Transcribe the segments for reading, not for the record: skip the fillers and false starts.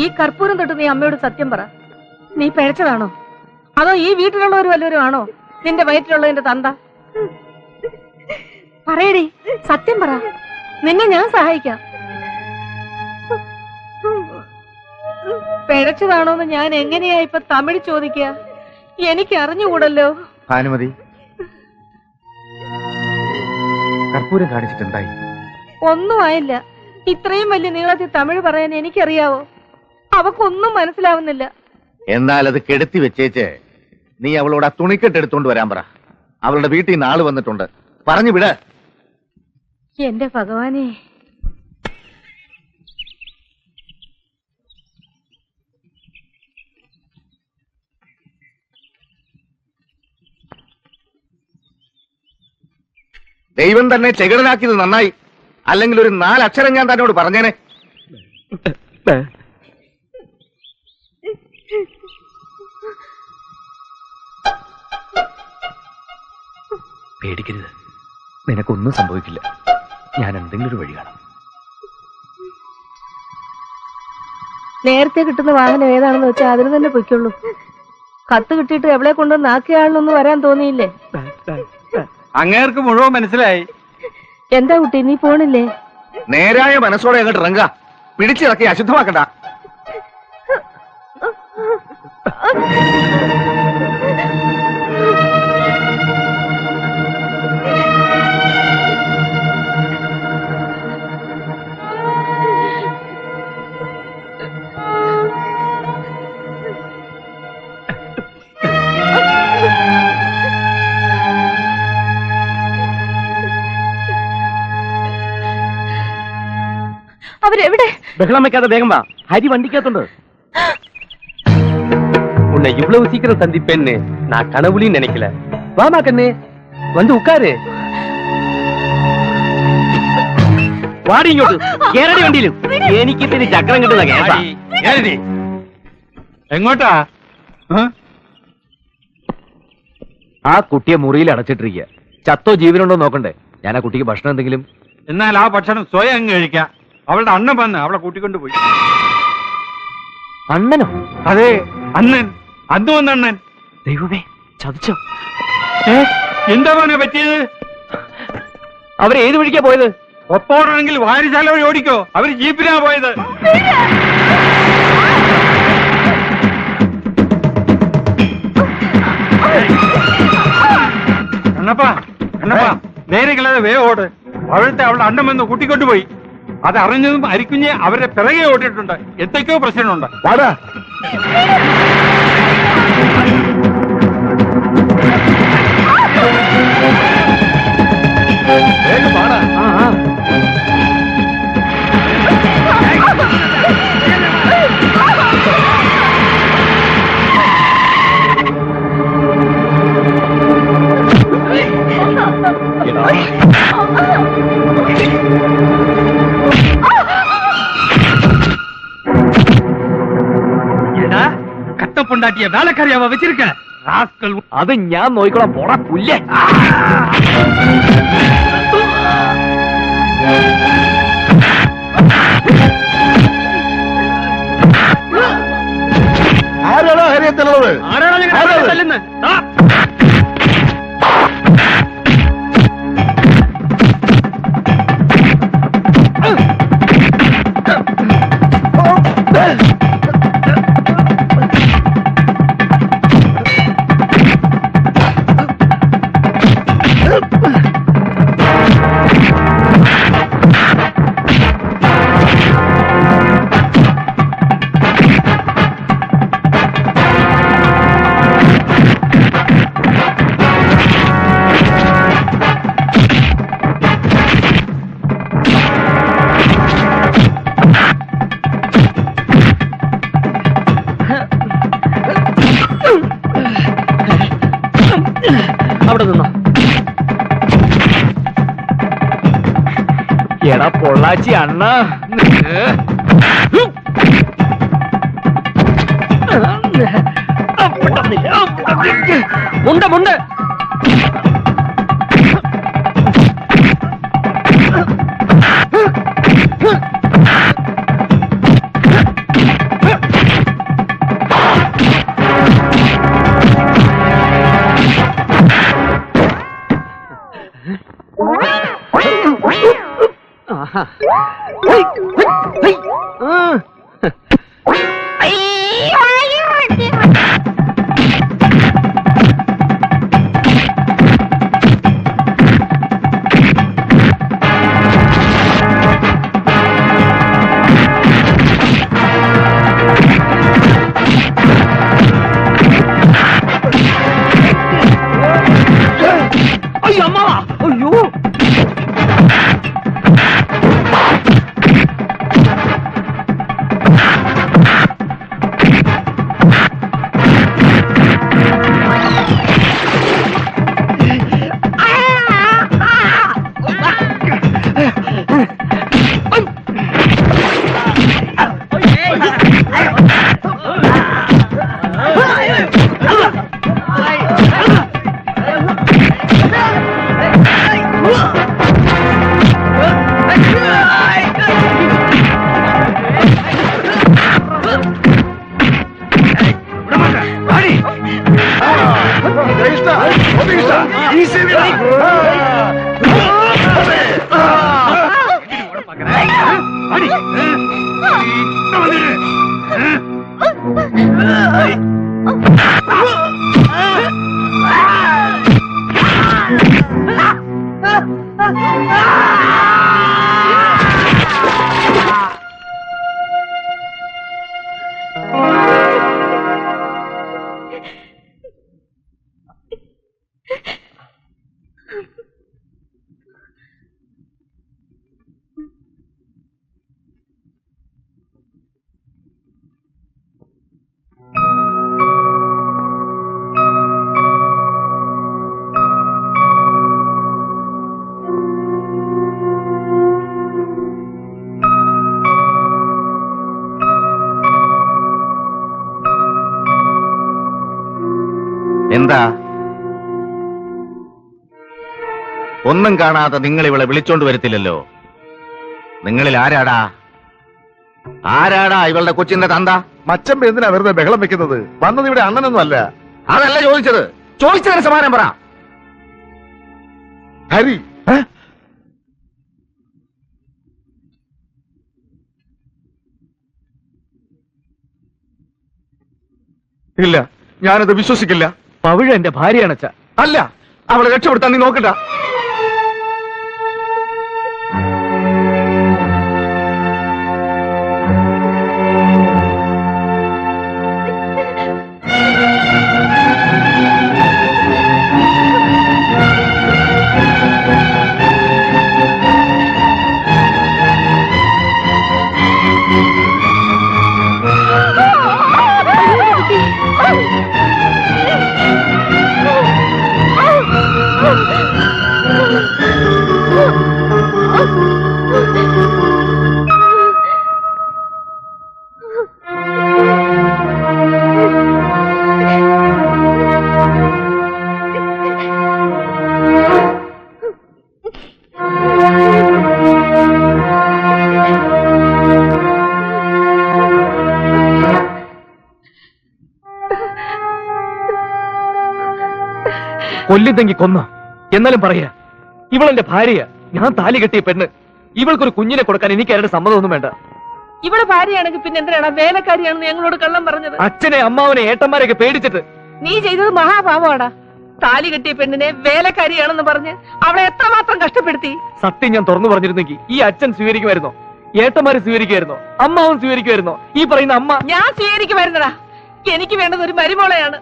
ഈ കർപ്പൂരം തൊട്ട് നീ അമ്മയോട് സത്യം പറ. നീ പിഴച്ചതാണോ അതോ ഈ വീട്ടിലുള്ളവർ വല്ലവരും ആണോ നിന്റെ വയറ്റിലുള്ളതിന്റെ തന്ത? പറയടി, സത്യം പറ. നിന്നെ ഞാൻ സഹായിക്കാം. പിഴച്ചതാണോന്ന് ഞാൻ എങ്ങനെയാ ഇപ്പൊ തമിഴ് ചോദിക്കുക? എനിക്ക് അറിഞ്ഞുകൂടല്ലോ. ഭാനുമതി, കർപ്പൂരം കാണിച്ചിട്ടുണ്ടായി? ഒന്നും ആയില്ല. ഇത്രയും വലിയ നീളത്തിൽ തമിഴ് പറയാൻ എനിക്കറിയാവോ? അവക്കൊന്നും മനസ്സിലാവുന്നില്ല. എന്നാൽ അത് കെടുത്തി വെച്ചേച്ച് നീ അവളോട് ആ തുണിക്കെട്ട് എടുത്തോണ്ട് വരാൻ പറ. അവളുടെ വീട്ടിൽ നിന്ന് ആള് വന്നിട്ടുണ്ട്. പറഞ്ഞു വിട. എന്റെ ഭഗവാനെ, ദൈവം തന്നെ ചെകിടനാക്കിയത് നന്നായി. അല്ലെങ്കിൽ ഒരു 4 അക്ഷരം ഞാൻ തന്നോട് പറഞ്ഞേനെ. പേടിക്കരുത്, നിനക്കൊന്നും സംഭവിക്കില്ല. ഞാൻ എന്തെങ്കിലും ഒരു വഴി കാണാം. നേരത്തെ കിട്ടുന്ന വാഹനം ഏതാണെന്ന് വെച്ചാൽ അതിന് തന്നെ പൊയ്ക്കുള്ളൂ. കത്ത് കിട്ടിയിട്ട് എവിടെ കൊണ്ടുവന്ന് ആക്കിയാളൊന്നും വരാൻ തോന്നിയില്ലേ? അങ്ങേർക്ക് മുഴുവൻ മനസ്സിലായി. എന്താ കുട്ടി, നീ പോണില്ലേ? നേരായ മനസ്സോടെ അങ്ങോട്ട് ഇറങ്ങുക. പിടിച്ചിറക്കി അശുദ്ധമാക്കണ്ട. അവരെവിടെ? ബഹളം വെക്കാതെ വേഗം വാ. ഹരി വണ്ടിക്കകത്തുണ്ട്. உன்னை இவ்வளவு சீக்கிரம் சந்திப்பேன்னு நான் கனவுலையும் நினைக்கல. வாமா கண்ணு, வந்து உட்காரு. വാടി ഇങ്ങോട്ട്. കേരളി വണ്ടിയിലും എനിക്ക് ഇതിന് ചക്രം കിട്ടുന്ന കേസാ. എങ്ങോട്ടാ? ആ കുട്ടിയെ മുറിയിൽ അടച്ചിട്ടിരിക്കുക. ചത്തോ ജീവനുണ്ടോ നോക്കണ്ടേ? ഞാൻ ആ കുട്ടിക്ക് ഭക്ഷണം എന്തെങ്കിലും. എന്നാൽ ആ ഭക്ഷണം സ്വയം അങ്ങ് കഴിക്കാം. അവളുടെ അണ്ണൻ വന്ന് അവളെ കൂട്ടിക്കൊണ്ടുപോയി. അണ്ണനോ? അതെ, അണ്ണൻ. അന്ന് വന്ന അണ്ണൻ. ദൈവമേ, ചതിച്ചോ? എന്താ മോനെ പറ്റിയത്? അവര് ഏത് വഴിക്കാ പോയത്? ഒപ്പോടാണെങ്കിൽ വാരിശാല വഴി ഓടിക്കോ. അവര് ജീപ്പിനാ പോയത്. കണ്ണപ്പാ, നേരെ കളയാതെ വേ ഓട്. അവളത്തെ അവളുടെ അണ്ണൻ വന്ന് കൂട്ടിക്കൊണ്ടുപോയി. അത് അറിഞ്ഞതും അരിക്കുഞ്ഞ് അവരെ പിറകെ ഓടിയിട്ടുണ്ട്. എന്തൊക്കെയോ പ്രശ്നമുണ്ട്. വാടാ. കട്ടപ്പൊണ്ടാട്ടിയ വേലക്കാരിയാവ വെച്ചിരിക്ക. അത് ഞാൻ നോക്കിക്കോളാം. പോടാ പുല്ലേ. ആരാണോ ഹരിയത്തുള്ളത്? ആരാണ്? അവിടെ നിന്നോ. എടാ പൊള്ളാച്ചി അണ്ണ, മുണ്ട് മുണ്ട്. എന്താ ഒന്നും കാണാതെ നിങ്ങൾ ഇവളെ വിളിച്ചോണ്ട് വരത്തില്ലല്ലോ. നിങ്ങളിൽ ആരാടാ ഇവളുടെ കൊച്ചിന്റെ തന്ത? മച്ചമ്പ എന്തിനാ വെറുതെ ബഹളം വെക്കുന്നത്? വന്നത് ഇവിടെ അണ്ണനൊന്നും അല്ല. അതല്ല ചോദിച്ചതിന് സമാനം പറ. ഹരി ഇല്ല, ഞാനത് വിശ്വസിക്കില്ല. പവിഴ എന്റെ ഭാര്യയാണച്ച. അല്ല, അവളെ രക്ഷപ്പെടുത്താൻ നീ നോക്കണ്ട. കൊല്ലിത്തെങ്കി കൊന്ന എന്നാലും പറയാ, ഇവളെന്റെ ഭാര്യ, ഞാൻ താലി കെട്ടിയ പെണ്ണ്. ഇവൾക്കൊരു കുഞ്ഞിനെ കൊടുക്കാൻ എനിക്ക് ആരുടെ സമ്മതമൊന്നും വേണ്ട. ഇവിടെ ഭാര്യയാണെങ്കിൽ പിന്നെ എന്തിനാണ് വേലക്കാരിയാണെന്ന് ഞങ്ങളോട് കള്ളം പറഞ്ഞത്? അച്ഛനെ അമ്മാവനെ ഏട്ടന്മാരെയൊക്കെ പേടിച്ചിട്ട്. നീ ചെയ്തത് മഹാപാപമാടാ. താലി കെട്ടിയ പെണ്ണിനെ വേലക്കാരിയാണെന്ന് പറഞ്ഞ് അവളെ എത്രമാത്രം കഷ്ടപ്പെടുത്തി. സത്യം ഞാൻ തുറന്നു പറഞ്ഞിരുന്നെങ്കിൽ ഈ അച്ഛൻ സ്വീകരിക്കുമായിരുന്നോ? ഏട്ടന്മാര് സ്വീകരിക്കുമായിരുന്നോ? അമ്മാവൻ സ്വീകരിക്കുമായിരുന്നോ? ഈ പറയുന്ന അമ്മ? ഞാൻ സ്വീകരിക്കുമായിരുന്നടാ. എനിക്ക് വേണ്ടത് ഒരു മരുമോളെയാണ്.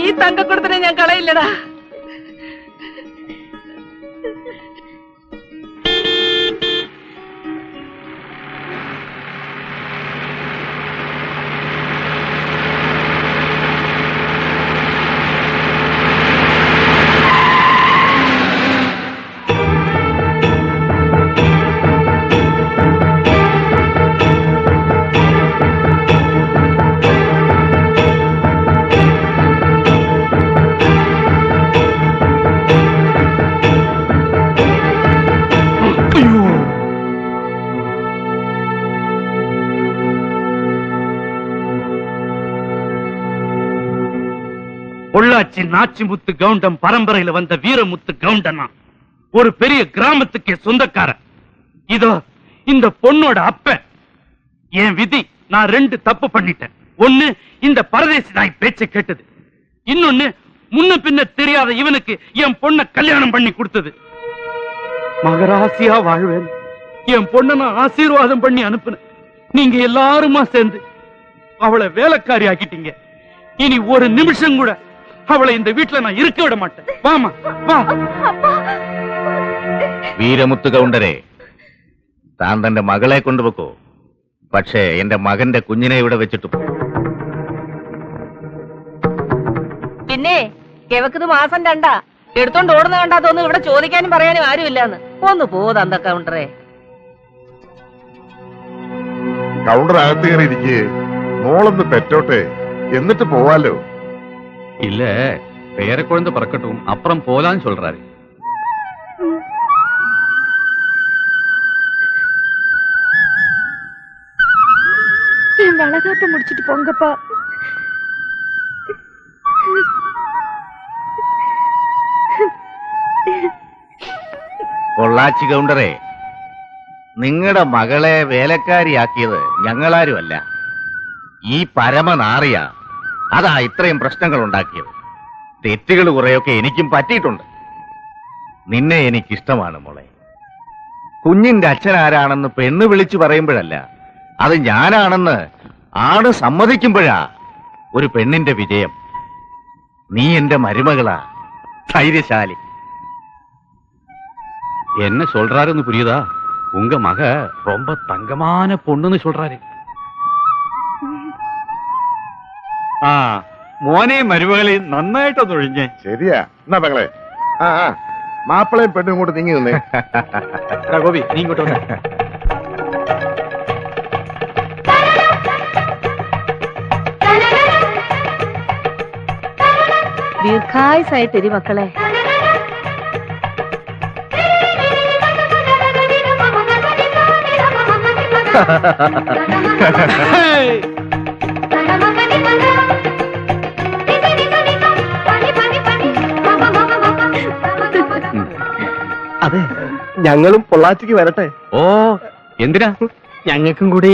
ഈ തങ്കക്കുടത്തിനെ ഞാൻ കളയില്ലടാ. பொள்ளாச்சி நாச்சிமுத்து கவுண்டம் பரம்பரையில வந்த வீரமுத்து கவுண்டனா ஒரு பெரிய கிராமத்துக்கே சொந்தக்காரன். இதோ இந்த பொண்ணோட அப்ப. என் விதி, நான் 2 தப்பு பண்ணிட்டேன். ஒண்ணு, இந்த பரதேசி நாய் பேச்சை கேட்டது. இன்னொன்னு, முன்ன பின்ன தெரியாத இவனுக்கு என் பொண்ண கல்யாணம் பண்ணி கொடுத்தது. மகராசியா வாழ்வேன். என் பொண்ண நான் ஆசீர்வாதம் பண்ணி அனுப்புனேன். நீங்க எல்லாருமா சேர்ந்து அவளை வேலைக்காரி ஆக்கிட்டீங்க. இனி ஒரு நிமிஷம் கூட அவளை இந்த வீட்டுல நான் இருக்க விட மாட்டேன். வாமா வா. വീരമുത്ത് കൗണ്ടരെ, താൻ തന്റെ മകളെ കൊണ്ടുവെക്കോ. പക്ഷേ എന്റെ മകന്റെ കുഞ്ഞിനെ ഇവിടെ വെച്ചിട്ട് പോ. പിന്നെ കിഴക്കത് മാസം 2 എടുത്തോണ്ട് ഓടുന്ന കണ്ടാ തോന്നുന്നു ഇവിടെ ചോദിക്കാനും പറയാനും ആരുമില്ലാന്ന്. ഒന്ന് പോ തന്ത കൗണ്ടറെ. കൗണ്ടർ അകത്ത് കയറി ഇരിക്കേ. മോളൊന്ന് പെറ്റോട്ടെ, എന്നിട്ട് പോവാലോ. இல்ல பேர குழந்தை பிறக்கட்டும், அப்புறம் போலான்னு சொல்றாரு. என் வளகாட்ட முடிச்சிட்டு போங்கப்பா. പൊള്ളാച്ചി കൗണ്ടറെ, നിങ്ങളുടെ മകളെ വേലക്കാരിയാക്കിയത് ഞങ്ങളാരുമല്ല, ഈ പരമനാറിയ. അതാ ഇത്രയും പ്രശ്നങ്ങൾ ഉണ്ടാക്കിയത്. തെറ്റുകൾ കുറെയൊക്കെ എനിക്കും പറ്റിയിട്ടുണ്ട്. നിന്നെ എനിക്കിഷ്ടമാണ് മോളെ. കുഞ്ഞിന്റെ അച്ഛൻ ആരാണെന്ന് പെണ്ണ് വിളിച്ചു പറയുമ്പോഴല്ല, അത് ഞാനാണെന്ന് ആണ് സമ്മതിക്കുമ്പോഴാ ഒരു പെണ്ണിന്റെ വിജയം. നീ എന്റെ മരുമകളാ, ധൈര്യശാലി. என்ன சொல்றாருன்னு புரியுதா? உங்க மக ரொம்ப தங்கமான பொண்ணுன்னு சொல்றாரு. ആ മോനെ മരുമകളെയും നന്നായിട്ടൊന്ന് ഒഴിഞ്ഞേ. ശരിയാ. എന്നാ പെങ്ങളെ, മാപ്പിളയും പെണ്ണും കൂടെ നീങ്ങി നിന്നേ. ഗോപി, നീ ഇങ്ങോട്ട് വന്നേ. ദീർഘായുസായിട്ടിരി മക്കളെ. അതെ, ഞങ്ങളും പൊള്ളാച്ചിക്ക് വരട്ടെ. ஓ എന്തിനാ? ഞങ്ങൾക്കും കൂടി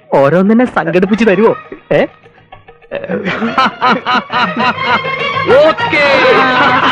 ഓരോന്നിനെ സംഘടിപ്പിച്ചു തരുമോ? ഓക്കേ.